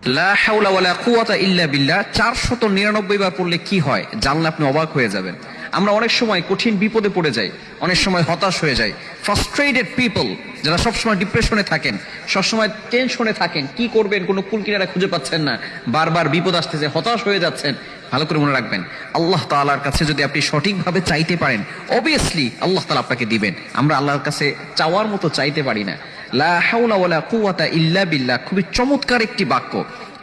লা হাওলা ওয়ালা কুওয়াতা ইল্লা বিল্লাহ 499 বার পড়লে কি হয় জানলে আপনি অবাক হয়ে যাবেন। আমরা অনেক সময় কঠিন বিপদে পড়ে যাই, অনেক সময় হতাশ হয়ে যাই। ফ্রাস্ট্রেটেড পিপল, যারা সবসময় ডিপ্রেশনে থাকেন, সবসময় টেনশনে থাকেন, কি করবেন কোনো কুল কিনারা খুঁজে পাচ্ছেন না, বারবার বিপদ আসতেছে, হতাশ হয়ে যাচ্ছেন। ভালো করে মনে রাখবেন, আল্লাহ তাআলার কাছে যদি আপনি সঠিকভাবে চাইতে পারেন, অবভিয়াসলি আল্লাহ তাআলা আপনাকে দিবেন। আমরা আল্লাহর কাছে চাওয়ার মতো চাইতে পারি না। লা হাওলা ওয়ালা কুওয়াতা ইল্লা বিল্লাহ খুবই চমৎকার একটি বাক্য।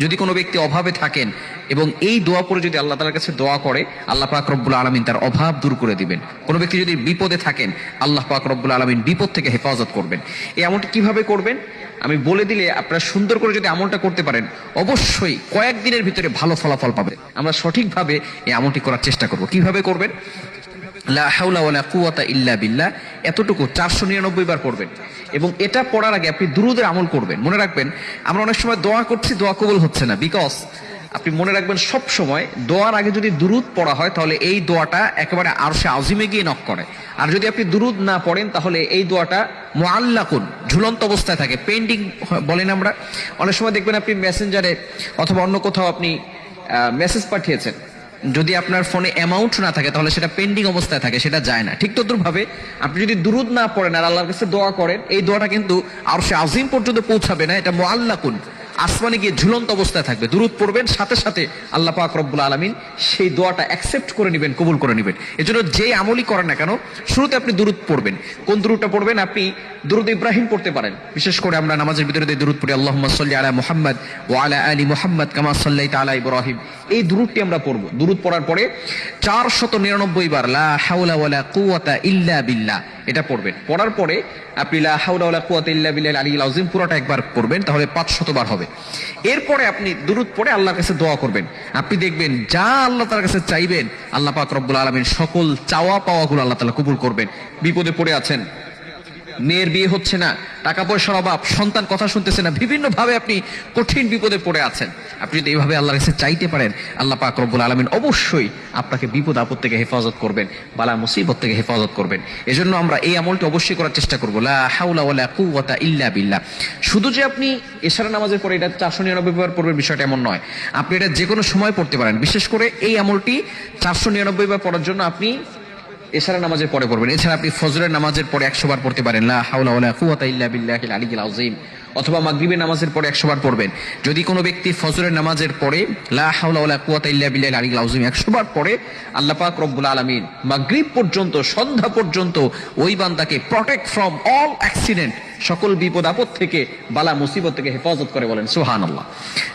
যদি কোনো ব্যক্তি অভাবে থাকেন এবং এই দোয়া করে যদি আল্লাহ তাআলার কাছে দোয়া করে, আল্লাহ পাক রব্বুল আলামিন তার অভাব দূর করে দিবেন। কোনো ব্যক্তি যদি বিপদে থাকেন, আল্লাহ পাক রব্বুল আলামিন বিপদ থেকে হেফাজত করবেন। এই আমলটি কিভাবে করবেন আমি বলে দিলে আপনারা সুন্দর করে যদি আমলটা করতে পারেন, অবশ্যই কয়েকদিনের ভিতরে ভালো ফলাফল পাবেন। আমরা সঠিকভাবে এই আমলটি করার চেষ্টা করব। কিভাবে করবেন? লা হাওলা ওয়ালা কুওয়াতা ইল্লা বিল্লাহ এতটুকু 499 বার পড়বেন এবং এটা পড়ার আগে আপনি দুরূদের আমল করবেন। মনে রাখবেন, আমরা অনেক সময় দোয়া করছি, দোয়া কবুল হচ্ছে না, বিকজ আপনি মনে রাখবেন সব সময় দোয়ার আগে যদি দুরূদ পড়া হয় তাহলে এই দোয়াটা একেবারে আরশে আজিমে গিয়ে নক করে। আর যদি আপনি দুরূদ না পড়েন তাহলে এই দোয়াটা মুআল্লাকুন, ঝুলন্ত অবস্থায় থাকে, পেন্ডিং বলেন আমরা। অনেক সময় দেখবেন আপনি মেসেঞ্জারে অথবা অন্য কোথাও আপনি মেসেজ পাঠিয়েছেন, যদি আপনার ফোনে অ্যামাউন্ট না থাকে তাহলে সেটা পেন্ডিং অবস্থায় থাকে, সেটা যায় না। ঠিক তদ্রুপভাবে আপনি যদি দুরূদ না পড়েন আর আল্লাহর কাছে দোয়া করেন, এই দোয়াটা কিন্তু আরশে আজিম পর্যন্ত পৌঁছাবে না, এটা মুআল্লাকুন, আসমানে গিয়ে ঝুলন্ত অবস্থায় থাকবে। দুরূদ পড়বেন, সাথে সাথে আল্লাহ পাক রব্বুল আলামিন সেই দোয়াটা অ্যাকসেপ্ট করে নেবেন, কবুল করে নেবেন। এজন্য যে আমলই করেন না কেন, শুরুতে আপনি দুরূদ পড়বেন। কোন দুরূদটা পড়বেন? আপনি দুরূদ ইব্রাহিম পড়তে পারেন। বিশেষ করে আমরা নামাজের ভিতরে যে দুরূদ পড়ি, আল্লাহুম্মা সাল্লি আলা মুহাম্মাদ ওয়া আলা আলি মুহাম্মাদ কামা সাল্লাইতা আলা ইব্রাহিম, এই দুরূদটি আমরা পড়ব। দুরূদ পড়ার পরে 499 বার লা হাওলা ওয়ালা কুওয়াতা ইল্লা বিল্লাহ এটা পড়বেন। পড়ার পরে আপনি লা হাওলা ওয়ালা কুওয়াতা ইল্লা বিল্লাহিল আলিয়্যিল আযীম পুরোটা একবার পড়বেন, তাহলে 500 বার হবে। এরপরে আপনি দুরূদ পড়ে আল্লাহর কাছে দোয়া করবেন। আপনি দেখবেন যা আল্লাহ তাআলার কাছে চাইবেন, আল্লাহ পাক রব্বুল আলামিন সকল চাওয়া পাওয়াগুলো আল্লাহ তাআলা কবুল করবেন। বিপদে পড়ে আছেন, মেয়ের বিয়ে হচ্ছে না, টাকা পয়সার অভাব, সন্তান কথা শুনতেছে না, বিভিন্ন ভাবে আপনি কঠিন বিপদে পড়ে আছেন, আপনি যদি এইভাবে আল্লাহর কাছে চাইতে পারেন, আল্লাহ পাক রব্বুল আলামিন অবশ্যই আপনাকে বিপদ আপদ থেকে হেফাজত করবেন, বালা মুসিবত থেকে হেফাজত করবেন। এজন্য আমরা এই আমলটি অবশ্যই করার চেষ্টা করব। লা হাওলা ওয়ালা কুওয়াতা ইল্লা বিল্লাহ। শুধু যে আপনি এশারা নামাজের পরে এটা 499 বার পড়বেন বিষয়টা এমন নয়, আপনি এটা যে কোনো সময় পড়তে পারেন। বিশেষ করে এই আমলটি 499 বার পড়ার জন্য আপনি এশারা নামাজের পরে পড়বেন। এছাড়া আপনি ফজরের নামাজের পরে 100 বার পড়তে পারেন, লা হাওলা ওয়ালা কুওয়াতা ইল্লা বিল্লাহিল আলিয়্যিল আযীম, অথবা মাগরিবের নামাজের পরে 100 বার পড়বেন। যদি কোনো ব্যক্তি ফজরের নামাজের পরে লা হাওলা ওয়ালা কুওয়াতা ইল্লা বিল্লাহিল আলিয়্যিল আযীম 100 বার পড়ে, আল্লাহ পাক রব্বুল আলামিন মাগরিব পর্যন্ত, সন্ধ্যা পর্যন্ত ওই বান্দাকে প্রটেক্ট ফ্রম অল অ্যাক্সিডেন্ট, সকল বিপদ আপদ থেকে, বালা মুসিবত থেকে হেফাজত করে। বলেন সুবহানাল্লাহ।